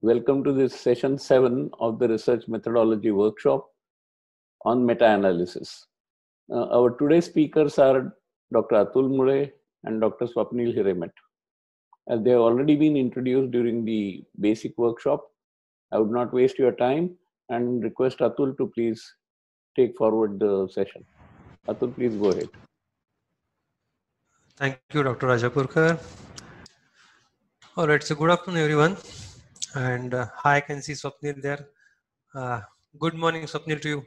Welcome to this session 7 of the research methodology workshop on meta-analysis. Our today's speakers are Dr. Atul Mule and Dr. Swapnil Hiremet. As they have already been introduced during the basic workshop, I would not waste your time and request Atul to please take forward the session. Atul, please go ahead. Thank you, Dr. Rajapurkar. All right, so good afternoon, everyone. And hi, I can see Swapnil there. Good morning, Swapnil, to you.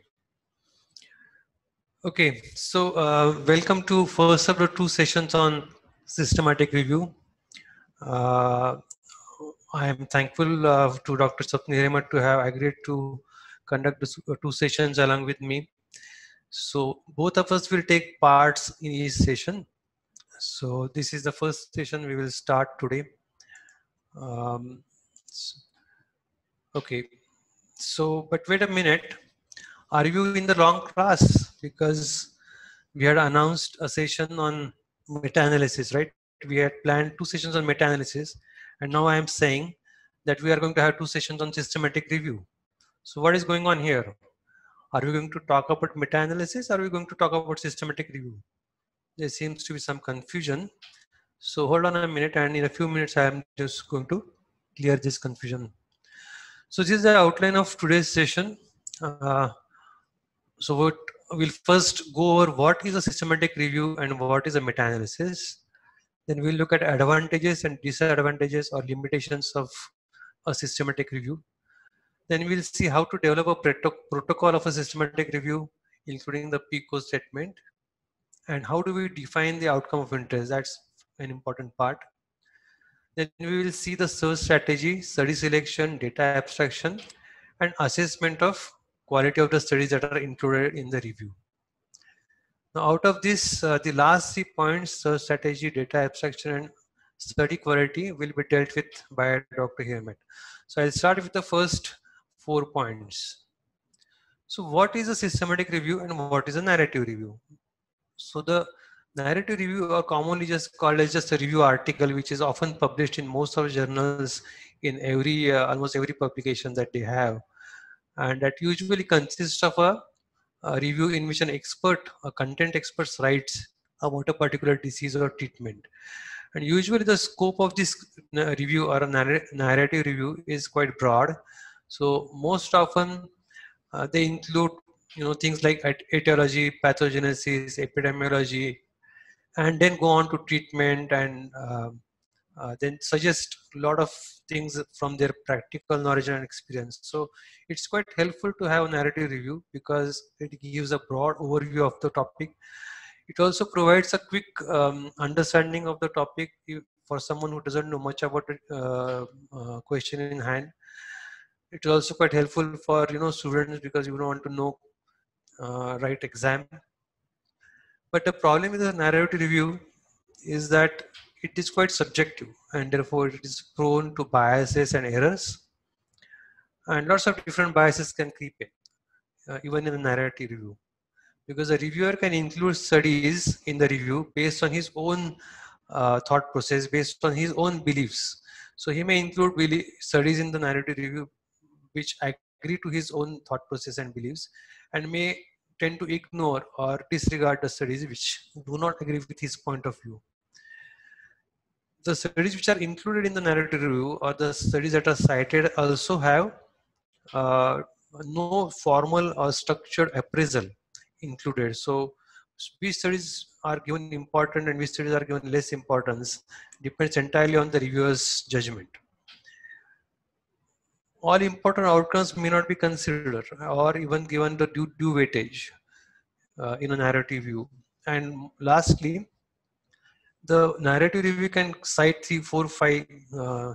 Okay, so welcome to first of the two sessions on systematic review. I am thankful to Dr. Swapnil Hiremet to have agreed to conduct the two sessions along with me. So both of us will take parts in each session. So this is the first session we will start today. Okay, so but wait a minute, are you in the wrong class? Because we had announced a session on meta-analysis, right? We had planned two sessions on meta-analysis, and now I am saying that we are going to have two sessions on systematic review. So what is going on here? Are we going to talk about meta-analysis, or are we going to talk about systematic review? There seems to be some confusion. So hold on a minute, and in a few minutes I am just going to clear this confusion. So this is the outline of today's session. So we'll first go over what is a systematic review and what is a meta-analysis. Then we'll look at advantages and disadvantages or limitations of a systematic review. Then we'll see how to develop a protocol of a systematic review, including the PICO statement. And how do we define the outcome of interest? That's an important part. Then we will see the search strategy, study selection, data abstraction, and assessment of quality of the studies that are included in the review. Now, out of this, the last 3 points, search strategy, data abstraction, and study quality will be dealt with by Dr. Hiremet. So I'll start with the first 4 points. So what is a systematic review and what is a narrative review? So the narrative review are commonly just called as just a review article, which is often published in most of journals in every almost every publication that they have, and that usually consists of a review in which an expert, a content expert, writes about a particular disease or treatment. And usually the scope of this review or a narrative review is quite broad. So most often they include things like etiology, pathogenesis, epidemiology, and then go on to treatment and then suggest a lot of things from their practical knowledge and experience. So it's quite helpful to have a narrative review because it gives a broad overview of the topic. It also provides a quick understanding of the topic for someone who doesn't know much about a question in hand. It is also quite helpful for students because you don't want to know write exam. But the problem with the narrative review is that it is quite subjective and therefore it is prone to biases and errors, and lots of different biases can creep in even in a narrative review, because the reviewer can include studies in the review based on his own thought process, based on his own beliefs. So he may include studies in the narrative review which agree to his own thought process and beliefs, and may tend to ignore or disregard the studies which do not agree with his point of view. The studies which are included in the narrative review or the studies that are cited also have no formal or structured appraisal included. So which studies are given important and which studies are given less importance depends entirely on the reviewer's judgment. All important outcomes may not be considered or even given the due weightage in a narrative review. And lastly, the narrative review can cite 3, 4, 5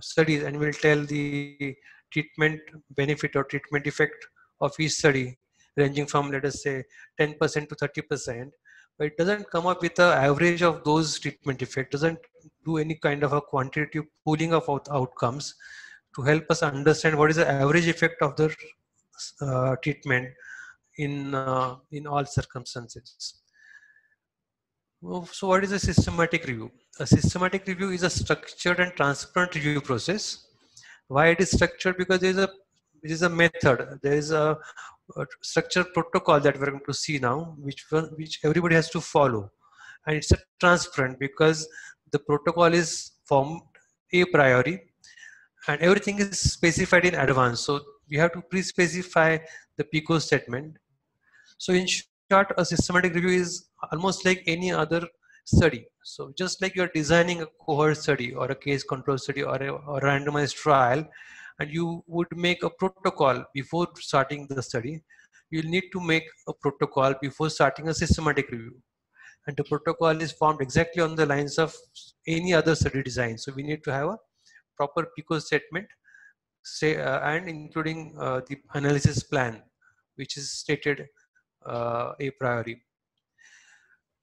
studies and will tell the treatment benefit or treatment effect of each study, ranging from, let us say, 10% to 30%. But it doesn't come up with an average of those treatment effect, doesn't do any kind of a quantitative pooling of outcomes to help us understand what is the average effect of the treatment in all circumstances. So what is a systematic review? A systematic review is a structured and transparent review process Why it is structured? Because there is a method, there is a structured protocol that we're going to see now, which everybody has to follow, and it's a transparent because the protocol is formed a priori and everything is specified in advance. So we have to pre-specify the PICO statement. So in short, a systematic review is almost like any other study. So just like you're designing a cohort study or a case control study or a randomized trial, and you would make a protocol before starting the study, you'll need to make a protocol before starting a systematic review. And the protocol is formed exactly on the lines of any other study design. So we need to have a proper PICO statement, and including the analysis plan, which is stated a priori.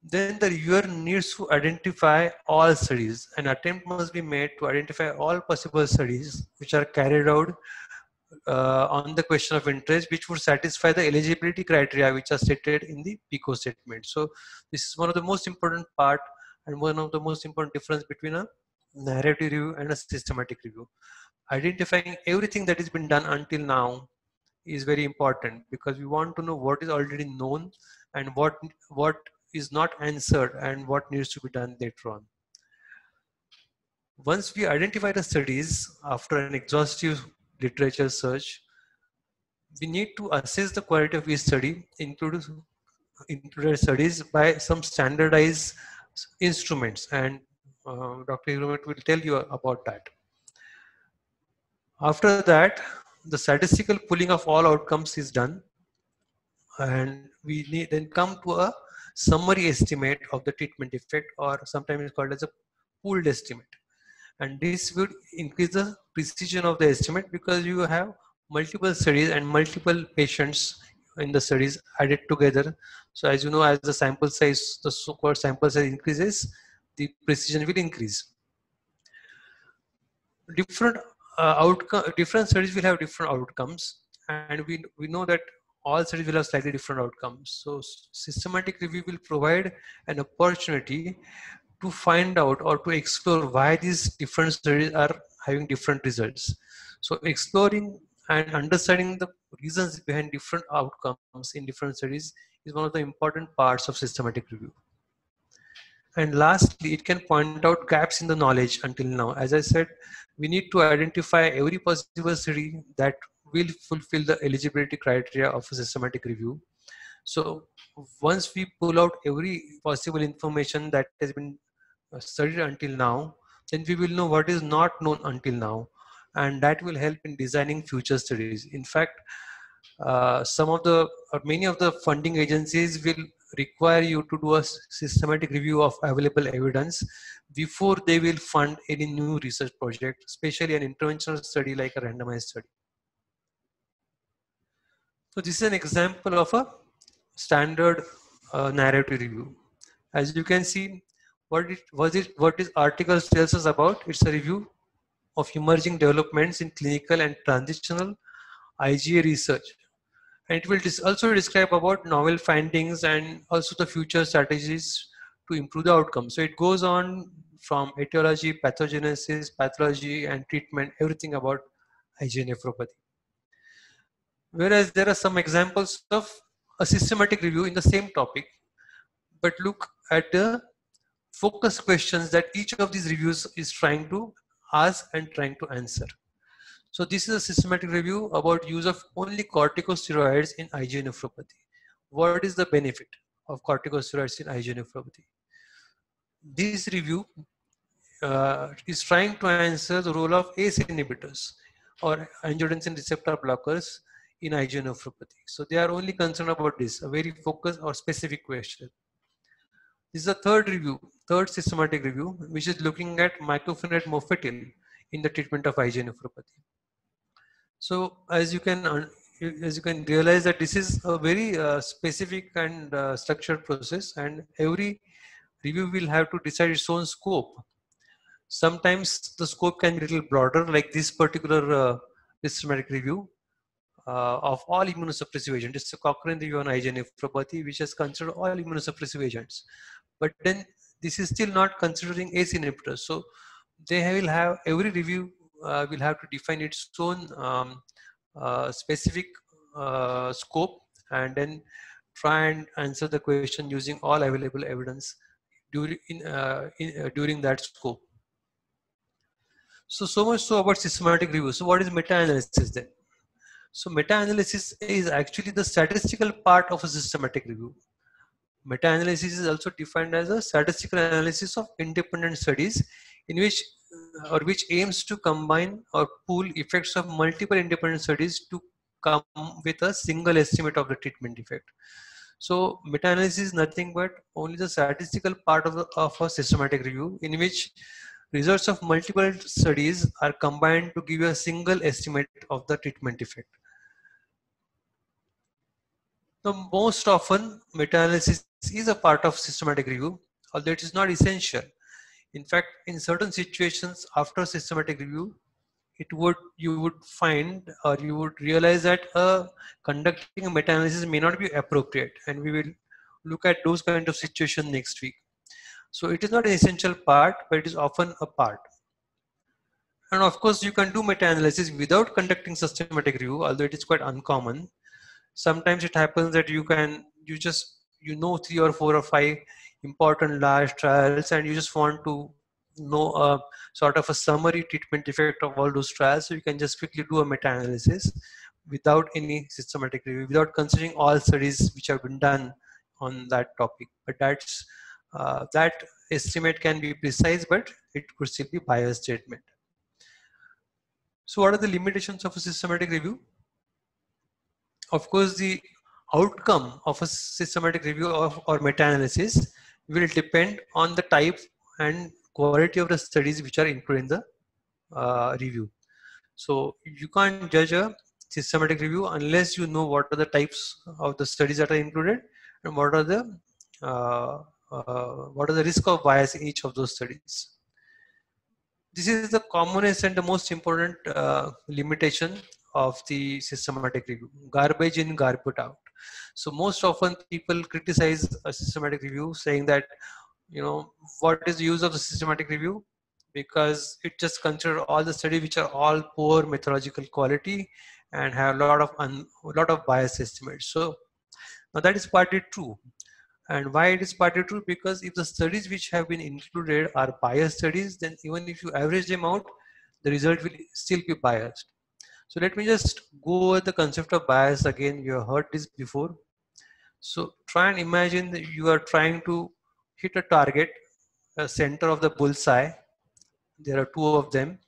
Then the reviewer needs to identify all studies. An attempt must be made to identify all possible studies which are carried out on the question of interest, which would satisfy the eligibility criteria which are stated in the PICO statement. So this is one of the most important part and one of the most important difference between a narrative review and a systematic review. Identifying everything that has been done until now is very important because we want to know what is already known and what is not answered and what needs to be done later on. Once we identify the studies after an exhaustive literature search, we need to assess the quality of each study, included studies by some standardized instruments, and Dr. Hiromet will tell you about that. After that, the statistical pooling of all outcomes is done, and we then come to a summary estimate of the treatment effect, or sometimes it's called as a pooled estimate. And this would increase the precision of the estimate because you have multiple studies and multiple patients in the studies added together. So as you know, as the sample size, the so-called sample size increases, the precision will increase. Different different studies will have different outcomes, and we know that all studies will have slightly different outcomes. So systematic review will provide an opportunity to find out or to explore why these different studies are having different results. So exploring and understanding the reasons behind different outcomes in different studies is one of the important parts of systematic review. And lastly, it can point out gaps in the knowledge until now. As I said, we need to identify every possible study that will fulfill the eligibility criteria of a systematic review. So once we pull out every possible information that has been studied until now, then we will know what is not known until now, and that will help in designing future studies. In fact, many of the funding agencies will require you to do a systematic review of available evidence before they will fund any new research project, especially an interventional study like a randomized study. So this is an example of a standard narrative review. As you can see, what this article tells us about, it's a review of emerging developments in clinical and transitional IGA research. And it will also describe about novel findings and also the future strategies to improve the outcome. So it goes on from etiology, pathogenesis, pathology, and treatment, everything about IgA nephropathy. Whereas there are some examples of a systematic review in the same topic, but look at the focus questions that each of these reviews is trying to ask and trying to answer. So this is a systematic review about use of only corticosteroids in IgA nephropathy. What is the benefit of corticosteroids in IgA nephropathy? This review is trying to answer the role of ACE inhibitors or angiotensin receptor blockers in IgA nephropathy. So they are only concerned about this, a very focused or specific question. This is a third systematic review, which is looking at mycophenolate mofetil in the treatment of IgA nephropathy. So as you can realize that this is a very specific and structured process, and every review will have to decide its own scope. Sometimes the scope can be a little broader, like this particular systematic review of all immunosuppressive agents. It's a Cochrane review on IgA nephropathy, which has considered all immunosuppressive agents. But then this is still not considering ACE inhibitors. So they will have every review will have to define its own specific scope, and then try and answer the question using all available evidence during that scope. So much so about systematic review. So what is meta-analysis then? So meta-analysis is actually the statistical part of a systematic review. Meta-analysis is also defined as a statistical analysis of independent studies in which which aims to combine or pool effects of multiple independent studies to come with a single estimate of the treatment effect. So meta-analysis is nothing but only the statistical part of a systematic review in which results of multiple studies are combined to give you a single estimate of the treatment effect. Now, most often meta-analysis is a part of systematic review, although it is not essential. In fact, in certain situations after systematic review, you would find, or you would realize that conducting a meta-analysis may not be appropriate, and we will look at those kind of situations next week. So it is not an essential part, but it is often a part. And of course, you can do meta-analysis without conducting systematic review, although it is quite uncommon. Sometimes it happens that you know 3 or 4 or 5 important large trials, and you just want to know a sort of a summary treatment effect of all those trials. So you can just quickly do a meta-analysis without any systematic review, without considering all studies which have been done on that topic. But that's that estimate can be precise, but it could still be biased statement. So what are the limitations of a systematic review? Of course, the outcome of a systematic review or meta-analysis will depend on the type and quality of the studies which are included in the review. So you can't judge a systematic review unless you know what are the types of the studies that are included and what are the risk of bias in each of those studies. This is the commonest and the most important limitation of the systematic review: garbage in, garbage out. So most often people criticize a systematic review, saying that, what is the use of the systematic review, because it just considers all the studies which are all poor methodological quality and have a lot of bias estimates. So now that is partly true. And why it is partly true? Because if the studies which have been included are biased studies, then even if you average them out, the result will still be biased. So let me just go over the concept of bias again. You have heard this before. So try and imagine that you are trying to hit a target, a center of the bullseye. There are 2 of them,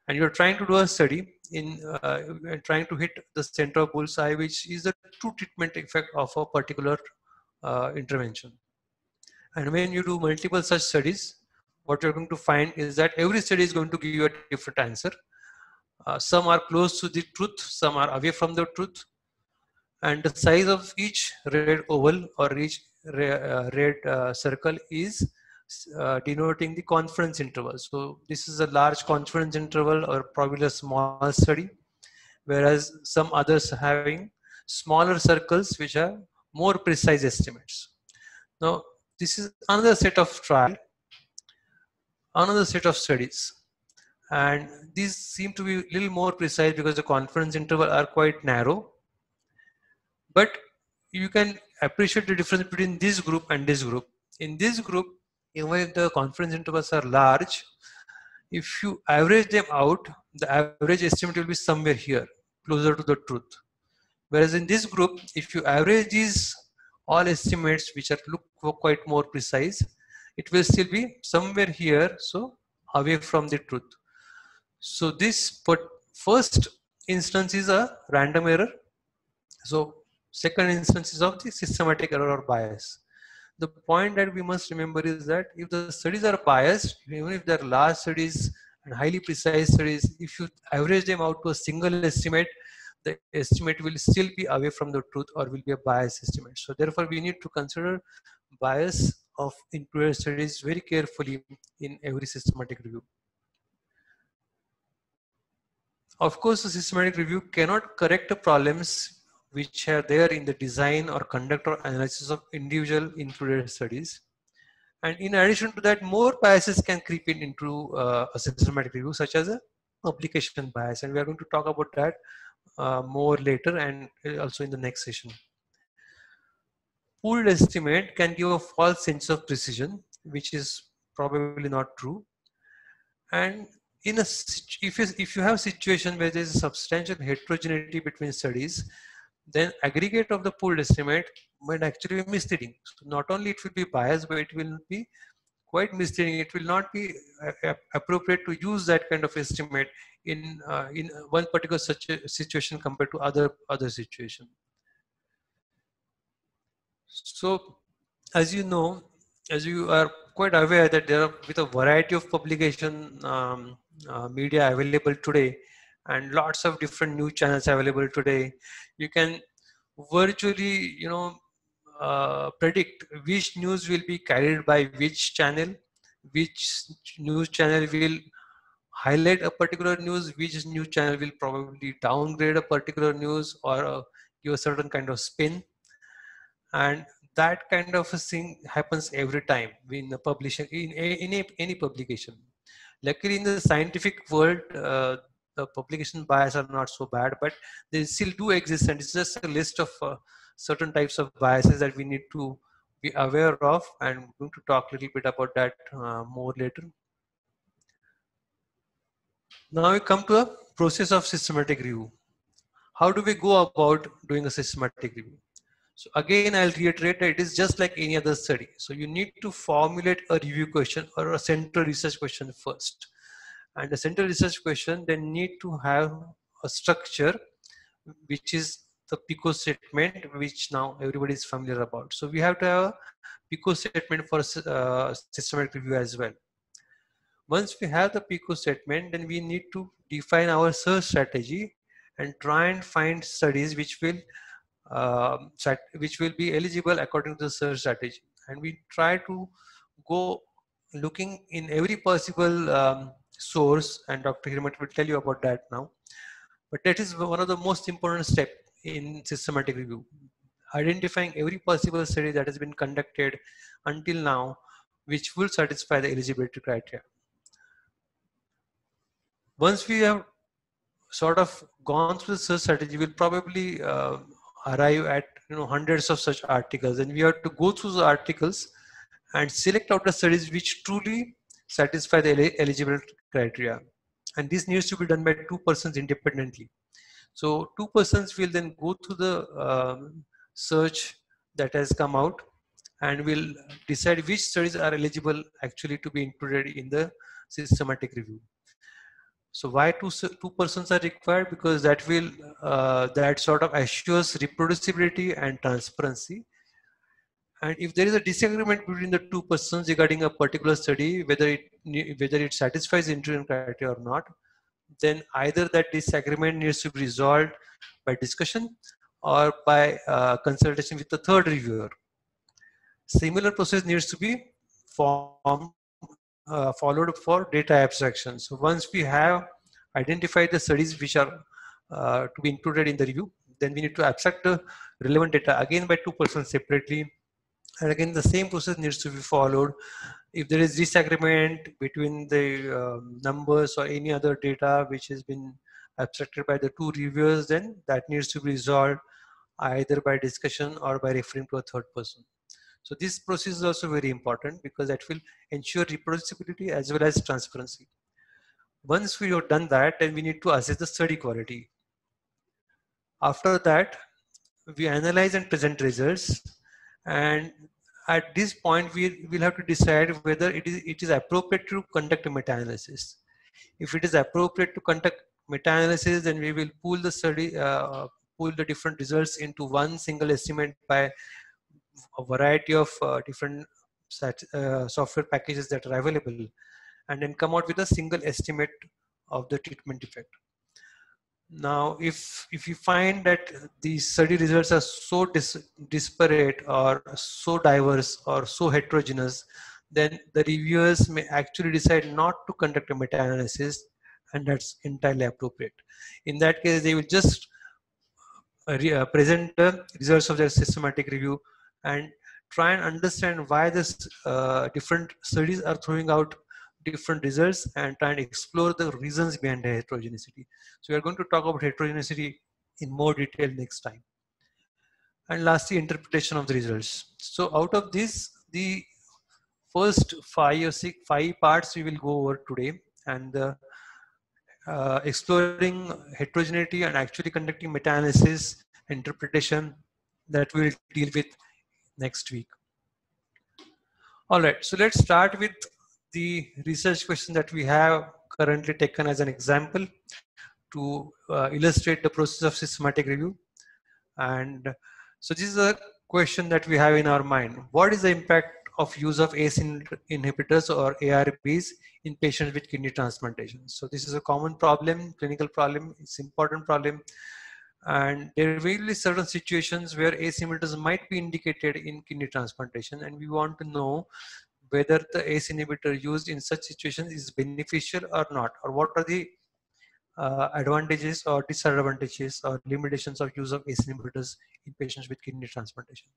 and you are trying to do a study in trying to hit the center of bullseye, which is the true treatment effect of a particular intervention. And when you do multiple such studies, what you're going to find is that every study is going to give you a different answer. Some are close to the truth, some are away from the truth, and the size of each red oval or each red circle is denoting the confidence interval. So this is a large confidence interval or probably a small study, whereas some others are having smaller circles which are more precise estimates. Now this is another set of trial, another set of studies, and these seem to be a little more precise because the confidence interval are quite narrow. But you can appreciate the difference between this group and this group. In this group, even if the confidence intervals are large, if you average them out, the average estimate will be somewhere here, closer to the truth. Whereas in this group, if you average these all estimates which are look quite more precise, it will still be somewhere here, so away from the truth. So this first instance is a random error. So second instance is of the systematic error or bias. The point that we must remember is that if the studies are biased, even if they are large studies and highly precise studies, if you average them out to a single estimate, the estimate will still be away from the truth or will be a biased estimate. So therefore, we need to consider bias of included studies very carefully in every systematic review. Of course, a systematic review cannot correct the problems which are there in the design or conduct or analysis of individual included studies. And in addition to that, more biases can creep into a systematic review, such as a publication bias, and we are going to talk about that more later and also in the next session. Pooled estimate can give a false sense of precision, which is probably not true. And in a if you have a situation where there is a substantial heterogeneity between studies, then aggregate of the pooled estimate might actually be misleading. So not only it will be biased, but it will be quite misleading. It will not be appropriate to use that kind of estimate in one particular such a situation compared to other situation. So, as you know, as you are quite aware that there are with a variety of publication media available today, and lots of different news channels available today, you can virtually, predict which news will be carried by which channel, which news channel will highlight a particular news, which news channel will probably downgrade a particular news or give a certain kind of spin. And that kind of a thing happens every time in the publishing in any publication. Luckily, in the scientific world, the publication bias are not so bad, but they still do exist, and it's just a list of certain types of biases that we need to be aware of, and I'm going to talk a little bit about that more later. Now we come to a process of systematic review. How do we go about doing a systematic review? So again, I'll reiterate that it is just like any other study. So you need to formulate a review question or a central research question first. And the central research question then need to have a structure, which is the PICO statement, which now everybody is familiar about. So we have to have a PICO statement for systematic review as well. Once we have the PICO statement, then we need to define our search strategy and try and find studies which will be eligible according to the search strategy. And we try to go looking in every possible source, and Dr. Hirmat will tell you about that now. But that is one of the most important steps in systematic review. Identifying every possible study that has been conducted until now, which will satisfy the eligibility criteria. Once we have sort of gone through the search strategy, we'll probably arrive at hundreds of such articles, and we have to go through the articles and select out the studies which truly satisfy the eligibility criteria. And this needs to be done by 2 persons independently. So 2 persons will then go through the search that has come out and will decide which studies are eligible actually to be included in the systematic review. So why two persons are required? Because that will that sort of assures reproducibility and transparency. And if there is a disagreement between the 2 persons regarding a particular study, whether it satisfies the inclusion criteria or not, then either that disagreement needs to be resolved by discussion or by consultation with the third reviewer. Similar process needs to be followed for data abstraction. So once we have identified the studies which are to be included in the review, then we need to abstract the relevant data again by 2 persons separately. And again, the same process needs to be followed. If there is disagreement between the numbers or any other data which has been abstracted by the 2 reviewers, then that needs to be resolved either by discussion or by referring to a third person. So this process is also very important because that will ensure reproducibility as well as transparency. Once we have done that, then we need to assess the study quality. After that, we analyze and present results. And at this point, we will have to decide whether it is appropriate to conduct a meta-analysis. If it is appropriate to conduct meta-analysis, then we will pool the study, pool the different results into one single estimate by a variety of different software packages that are available, and then come out with a single estimate of the treatment effect. Now, if you find that the study results are so disparate or so diverse or so heterogeneous, then the reviewers may actually decide not to conduct a meta-analysis, and that's entirely appropriate. In that case, they will just present the results of their systematic review and try and understand why this different studies are throwing out different results and try and explore the reasons behind the heterogeneity. So we are going to talk about heterogeneity in more detail next time. And lastly, interpretation of the results. So out of this, the first 5 or 6 parts we will go over today, and exploring heterogeneity and actually conducting meta-analysis, interpretation, that we will deal with next week. All right, so let's start with the research question that we have currently taken as an example to illustrate the process of systematic review. And so this is a question that we have in our mind. What is the impact of use of ACE inhibitors or ARBs in patients with kidney transplantation? So this is a common problem, clinical problem, it's an important problem. And there will be certain situations where ACE inhibitors might be indicated in kidney transplantation, and we want to know whether the ACE inhibitor used in such situations is beneficial or not, or what are the advantages or disadvantages or limitations of use of ACE inhibitors in patients with kidney transplantation.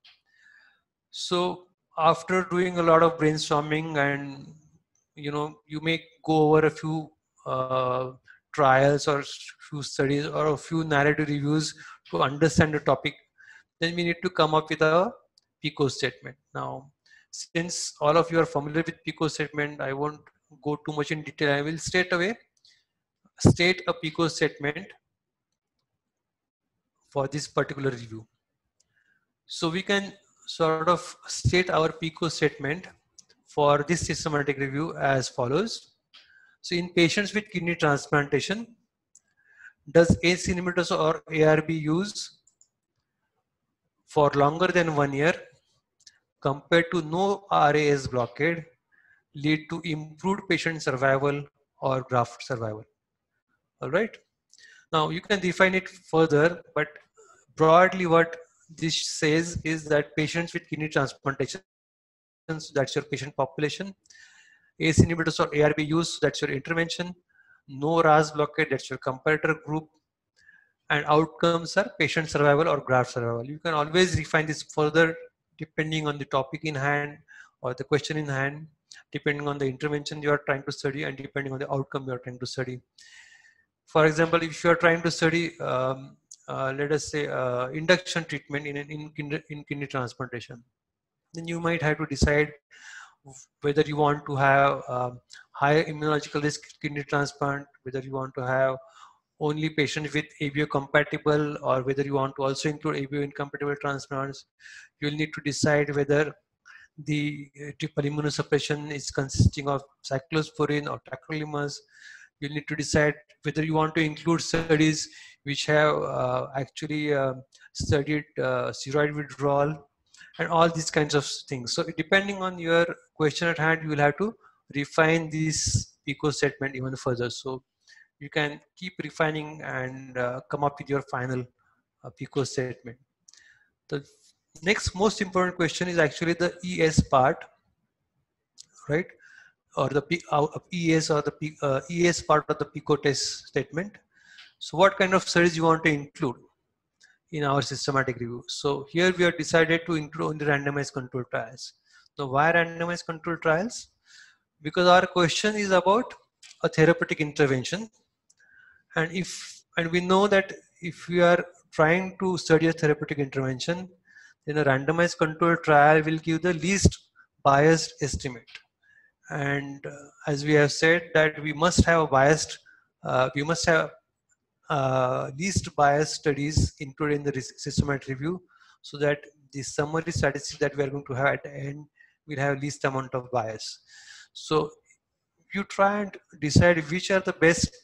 So after doing a lot of brainstorming, and you may go over a few trials or few studies or a few narrative reviews to understand the topic, then we need to come up with a PICO statement. Now, since all of you are familiar with PICO statement, I won't go too much in detail. I will straight away state a PICO statement for this particular review. So we can sort of state our PICO statement for this systematic review as follows. So in patients with kidney transplantation, does ACE inhibitors or ARB use for longer than 1 year compared to no RAS blockade lead to improved patient survival or graft survival? All right. Now you can define it further, but broadly what this says is that patients with kidney transplantation, so that's your patient population, ACE inhibitors or ARB use, that's your intervention, no RAS blockade, that's your comparator group, and outcomes are patient survival or graft survival. You can always refine this further depending on the topic in hand or the question in hand, depending on the intervention you are trying to study and depending on the outcome you are trying to study. For example, if you are trying to study, let us say, induction treatment in kidney transplantation, then you might have to decide whether you want to have high immunological risk kidney transplant, whether you want to have only patients with ABO compatible, or whether you want to also include ABO incompatible transplants. You'll need to decide whether the triple immunosuppression is consisting of cyclosporine or tacrolimus. You'll need to decide whether you want to include studies which have actually studied steroid withdrawal and all these kinds of things. So depending on your question at hand, you will have to refine this PICO statement even further. So you can keep refining and come up with your final PICO statement. The next most important question is actually the ES part, right? Or the ES or the ES part of the PICO test statement. So what kind of studies you want to include in our systematic review? So here we have decided to include only randomized controlled trials. Now why randomized controlled trials? Because our question is about a therapeutic intervention, and we know that if we are trying to study a therapeutic intervention, then a randomized controlled trial will give the least biased estimate. And as we have said that we must have a biased, least biased studies included in the systematic review, so that the summary statistics that we are going to have at the end will have least amount of bias. So you try and decide which are the best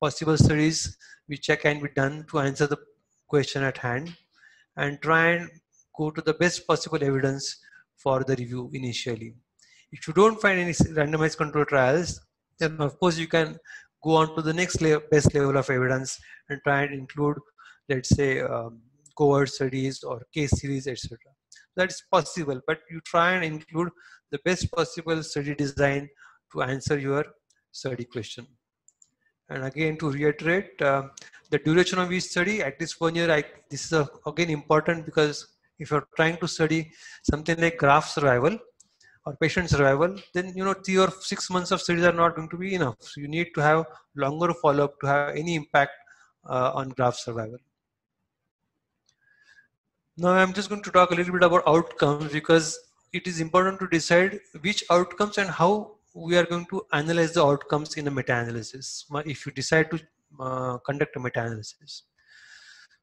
possible studies which can be done to answer the question at hand, and try and go to the best possible evidence for the review initially. If you don't find any randomized control trials, then of course you can go on to the next best level of evidence and try and include, let's say, cohort studies or case series, etc. That's possible, but you try and include the best possible study design to answer your study question. And again, to reiterate, the duration of each study at this 1 year, this is again important, because if you're trying to study something like graft survival or patient survival, then 3 or 6 months of studies are not going to be enough. So you need to have longer follow-up to have any impact on graft survival. Now I'm just going to talk a little bit about outcomes, because it is important to decide which outcomes and how we are going to analyze the outcomes in a meta-analysis if you decide to conduct a meta-analysis.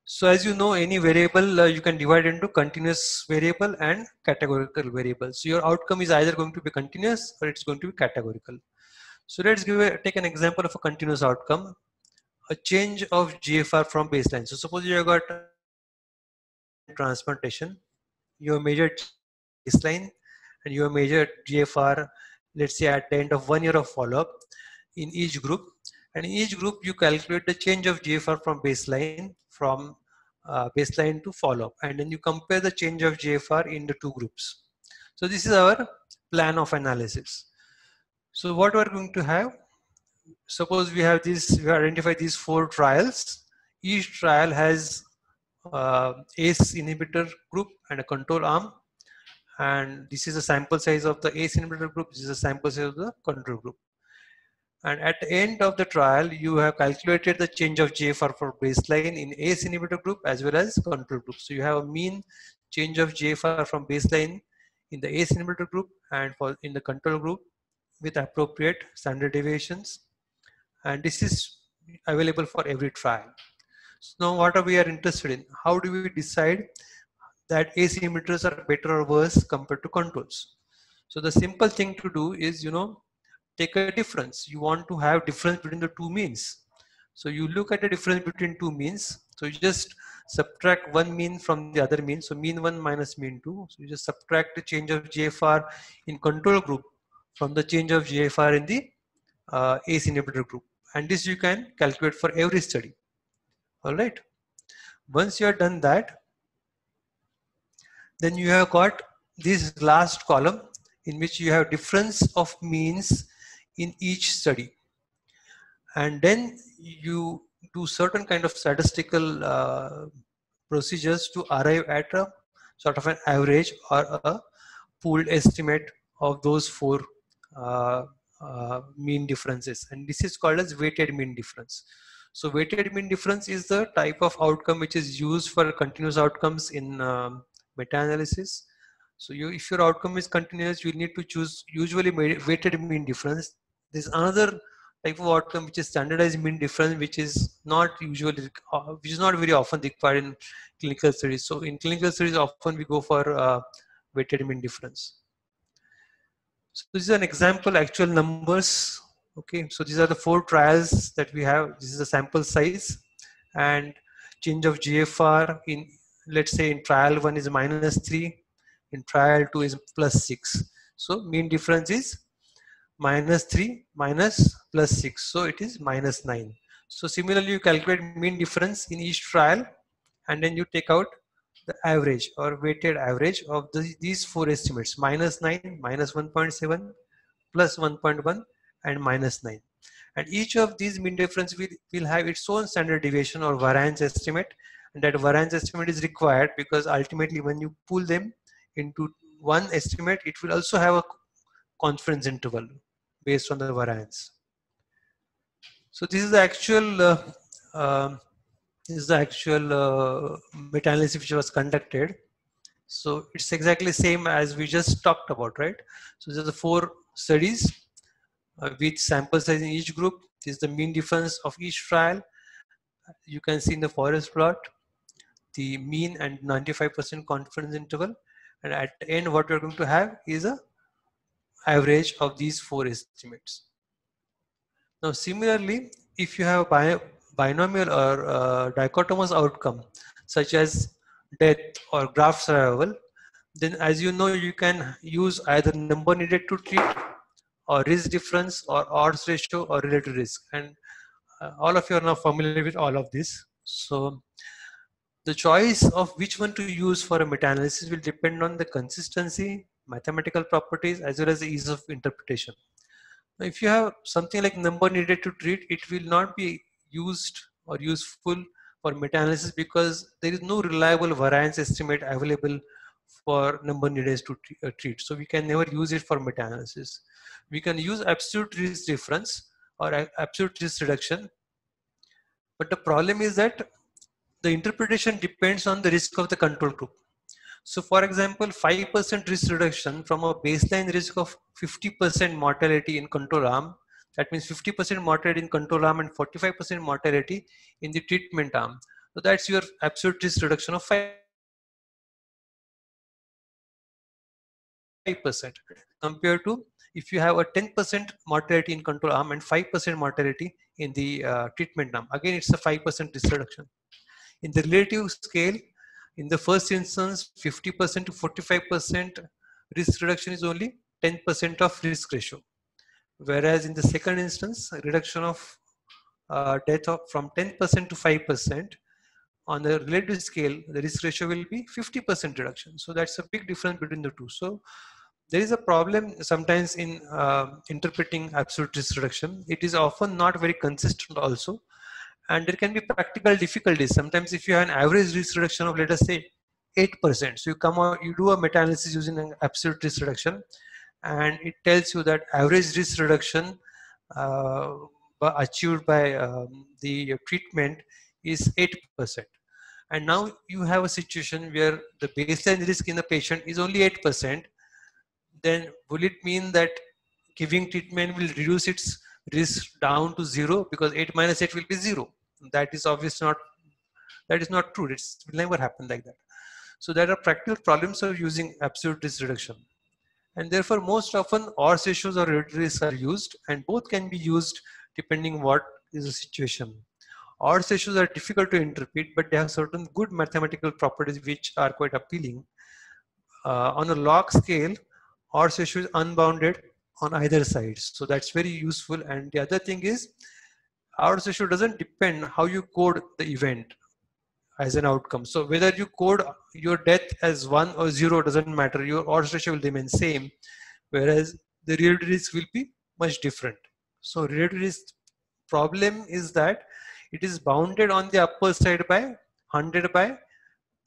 So as you know, any variable you can divide into continuous variable and categorical variable. So your outcome is either going to be continuous or it's going to be categorical. So let's take an example of a continuous outcome, a change of GFR from baseline. So suppose you have got transplantation, you have measured baseline and you have measured GFR, let's say at the end of 1 year of follow-up in each group. And in each group, you calculate the change of GFR from baseline to follow-up, and then you compare the change of GFR in the two groups. So this is our plan of analysis. So what we are going to have, suppose we have identified these 4 trials. Each trial has ACE inhibitor group and a control arm, and this is a sample size of the ACE inhibitor group, this is a sample size of the control group. And at the end of the trial, you have calculated the change of GFR for baseline in ACE inhibitor group as well as control group. So you have a mean change of GFR from baseline in the ACE inhibitor group and in the control group with appropriate standard deviations. And this is available for every trial. So now what we are interested in, how do we decide that ACE inhibitors are better or worse compared to controls? So the simple thing to do is, take a difference. You want to have difference between the two means. So you look at the difference between two means. So you just subtract one mean from the other mean. So mean 1 minus mean 2. So you just subtract the change of GFR in control group from the change of GFR in the ACE inhibitor group. And this you can calculate for every study. All right. Once you have done that, then you have got this last column in which you have difference of means in each study, and then you do certain kind of statistical procedures to arrive at a sort of an average or a pooled estimate of those 4 mean differences, and this is called as weighted mean difference. So weighted mean difference is the type of outcome which is used for continuous outcomes in meta-analysis. So if your outcome is continuous, you need to choose usually weighted mean difference. There's another type of outcome which is standardized mean difference, which is not very often required in clinical studies. So in clinical studies, often we go for weighted mean difference. So this is an example, actual numbers. Okay, so these are the 4 trials that we have. This is the sample size, and change of GFR in, let's say in trial 1 is -3, in trial 2 is +6. So mean difference is -3 minus +6, so it is -9. So similarly, you calculate mean difference in each trial, and then you take out the average or weighted average of these 4 estimates: -9, -1.7, +1.1, and -9. And each of these mean difference will have its own standard deviation or variance estimate, and that variance estimate is required because ultimately when you pull them into one estimate, it will also have a confidence interval based on the variance. So this is the actual meta-analysis which was conducted. So it's exactly same as we just talked about, right? So there's the 4 studies with sample size in each group. This is the mean difference of each trial. You can see in the forest plot the mean and 95% confidence interval, and at the end what we're going to have is a average of these 4 estimates. Now similarly, if you have a binomial or dichotomous outcome such as death or graft survival, then as you know, you can use either number needed to treat or risk difference or odds ratio or relative risk, and all of you are now familiar with all of this. So the choice of which one to use for a meta-analysis will depend on the consistency, mathematical properties, as well as the ease of interpretation. Now, if you have something like number needed to treat, it will not be used or useful for meta-analysis because there is no reliable variance estimate available for number needed to treat. So we can never use it for meta-analysis. We can use absolute risk difference or absolute risk reduction. But the problem is that the interpretation depends on the risk of the control group. So for example, 5% risk reduction from a baseline risk of 50% mortality in control arm, that means 50% mortality in control arm and 45% mortality in the treatment arm. So that's your absolute risk reduction of 5%. Compared to if you have a 10% mortality in control arm and 5% mortality in the treatment arm. Again, it's a 5% risk reduction. In the relative scale, in the first instance, 50% to 45% risk reduction is only 10% of risk ratio. Whereas in the second instance, reduction of death from 10% to 5%, on the relative scale, the risk ratio will be 50% reduction. So that's a big difference between the two. So there is a problem sometimes in interpreting absolute risk reduction. It is often not very consistent also. And there can be practical difficulties. Sometimes if you have an average risk reduction of, let us say, 8%, so you come out, you do a meta-analysis using an absolute risk reduction, and it tells you that average risk reduction achieved by the treatment is 8%. And now you have a situation where the baseline risk in the patient is only 8%. Then will it mean that giving treatment will reduce its risk down to 0, because 8 minus 8 will be 0? That is obviously not, that is not true. It will never happen like that. So there are practical problems of using absolute risk reduction. And therefore, most often odds ratios or relative risks are used, and both can be used depending what is the situation. Odds ratios are difficult to interpret, but they have certain good mathematical properties which are quite appealing. On a log scale, odds ratio is unbounded on either side, so that's very useful. And the other thing is, odds ratio doesn't depend how you code the event as an outcome. So whether you code your death as 1 or 0 doesn't matter, your odds ratio will remain same, whereas the relative risk will be much different. So relative risk problem is that it is bounded on the upper side by 100 by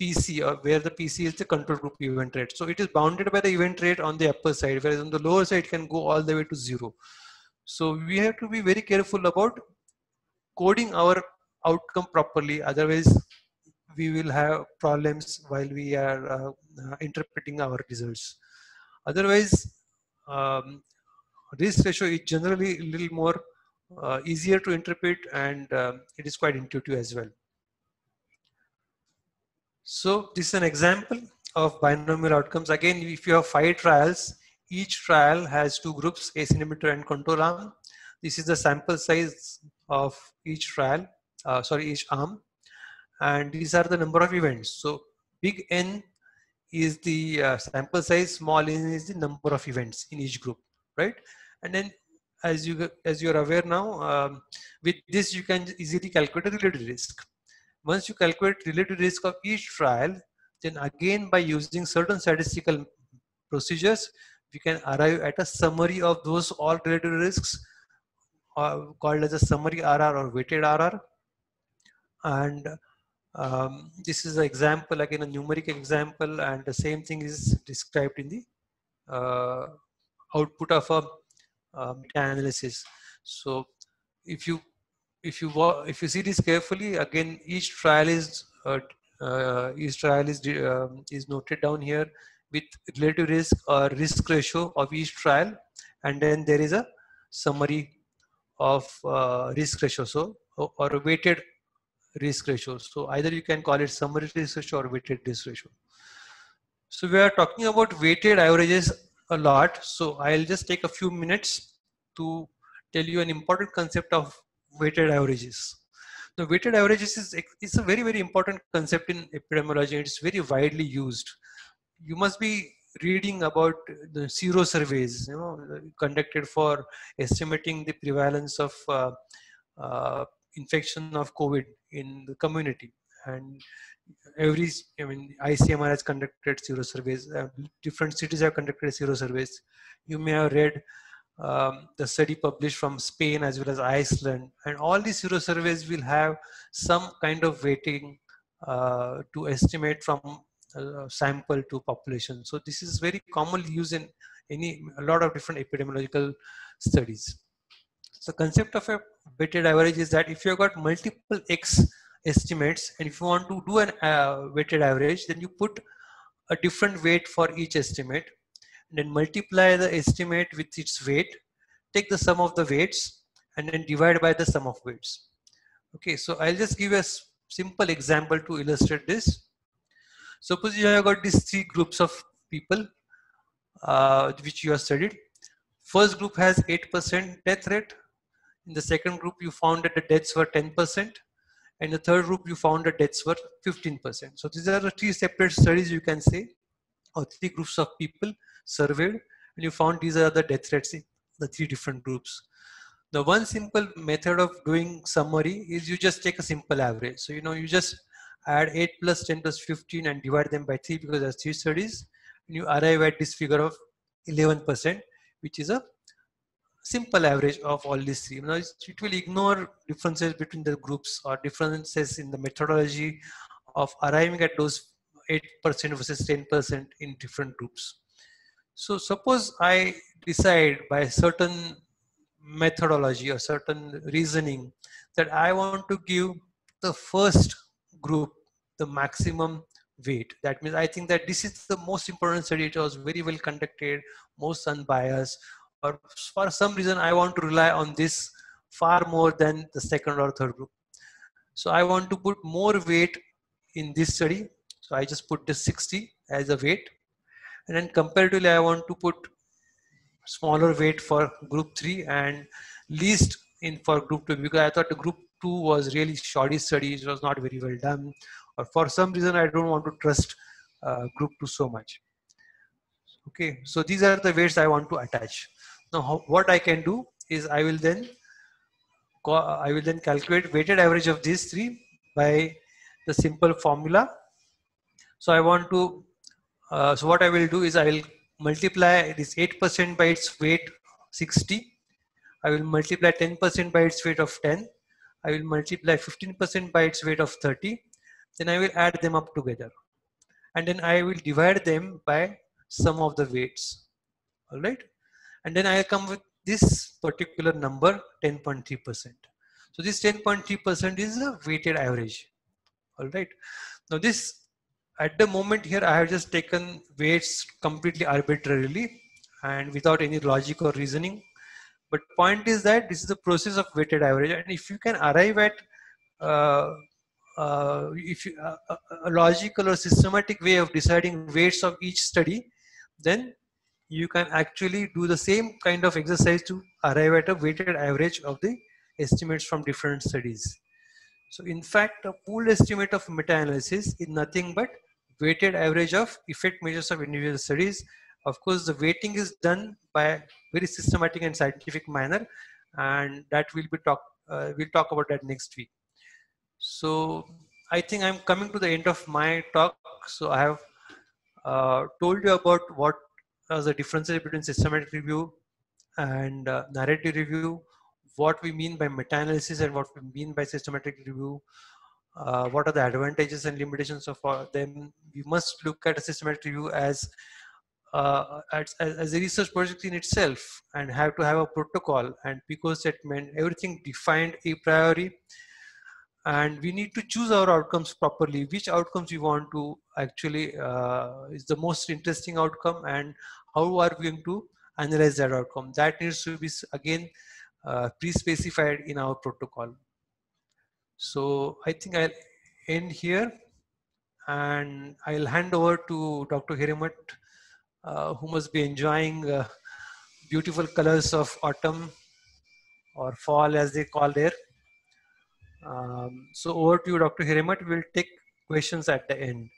PC, or where the PC is the control group event rate. So it is bounded by the event rate on the upper side, whereas on the lower side it can go all the way to 0. So we have to be very careful about coding our outcome properly, otherwise we will have problems while we are interpreting our results. Otherwise, risk ratio is generally a little more easier to interpret, and it is quite intuitive as well. So this is an example of binomial outcomes. Again, if you have 5 trials, each trial has 2 groups, AC inhibitor and control arm. This is the sample size of each trial, each arm. And these are the number of events. So big N is the sample size, small n is the number of events in each group, right? And then as you are aware now, with this you can easily calculate the relative risk. Once you calculate relative risk of each trial, then again by using certain statistical procedures, we can arrive at a summary of those all relative risks, called as a summary RR or weighted RR. And this is an example, again a numeric example, and the same thing is described in the output of a meta-analysis. So if you see this carefully, again each trial is noted down here with relative risk or risk ratio of each trial, and then there is a summary of risk ratio, so or a weighted risk ratio. So either you can call it summary risk ratio or weighted risk ratio. So we are talking about weighted averages a lot, so I'll just take a few minutes to tell you an important concept of weighted averages. The weighted averages is a very, very important concept in epidemiology. It's very widely used. You must be reading about the sero surveys, you know, conducted for estimating the prevalence of infection of COVID in the community. And ICMR has conducted sero surveys. Different cities have conducted sero surveys. You may have read the study published from Spain as well as Iceland, and all these sero surveys will have some kind of weighting to estimate from sample to population. So this is very commonly used in a lot of different epidemiological studies. So concept of a weighted average is that if you've got multiple X estimates and if you want to do an weighted average, then you put a different weight for each estimate and then multiply the estimate with its weight, take the sum of the weights and then divide by the sum of weights. Okay, so I'll just give a simple example to illustrate this. Suppose you have got these three groups of people which you have studied. First group has 8% death rate. In the second group, you found that the deaths were 10%. And the third group, you found that deaths were 15%. So these are the three separate studies, you can say, or three groups of people surveyed. And you found these are the death rates in the three different groups. The one simple method of doing summary is you just take a simple average. So, you just add 8 plus 10 plus 15 and divide them by 3 because there's 3 studies. And you arrive at this figure of 11%, which is a simple average of all these three. Now, it will ignore differences between the groups or differences in the methodology of arriving at those 8% versus 10% in different groups. So suppose I decide by certain methodology or certain reasoning that I want to give the first group the maximum weight. That means I think that this is the most important study. It was very well conducted, most unbiased, or for some reason I want to rely on this far more than the second or third group. So I want to put more weight in this study. So I just put this 60 as a weight. And then comparatively, I want to put smaller weight for group 3 and least in for group 2 because I thought the group 2 was really shoddy study. It was not very well done. Or for some reason, I don't want to trust group 2 so much. Okay, so these are the weights I want to attach. Now, what I can do is I will then calculate weighted average of these three by the simple formula. So I want to, so what I will do is I will multiply this 8% by its weight 60. I will multiply 10% by its weight of 10. I will multiply 15% by its weight of 30. Then I will add them up together. And then I will divide them by sum of the weights. All right. And then I'll come with this particular number, 10.3%. So this 10.3% is a weighted average. All right. Now this, at the moment here, I have just taken weights completely arbitrarily and without any logic or reasoning. But point is that this is the process of weighted average. And if you can arrive at a logical or systematic way of deciding weights of each study, then you can actually do the same kind of exercise to arrive at a weighted average of the estimates from different studies. So in fact, a pooled estimate of meta-analysis is nothing but weighted average of effect measures of individual studies. Of course, the weighting is done by a very systematic and scientific manner, and that will be we'll talk about that next week. So I think I'm coming to the end of my talk. So I have told you about what are the differences between systematic review and narrative review, what we mean by meta-analysis and what we mean by systematic review, what are the advantages and limitations of them. We must look at a systematic review as a research project in itself and have to have a protocol and PICO statement, everything defined a priori. And we need to choose our outcomes properly, which outcomes we want to actually is the most interesting outcome and how are we going to analyze that outcome. That needs to be again pre-specified in our protocol. So I think I'll end here and I'll hand over to Dr. Hiremat, who must be enjoying beautiful colors of autumn or fall as they call there. So over to you, Dr. Hiremat. We'll take questions at the end.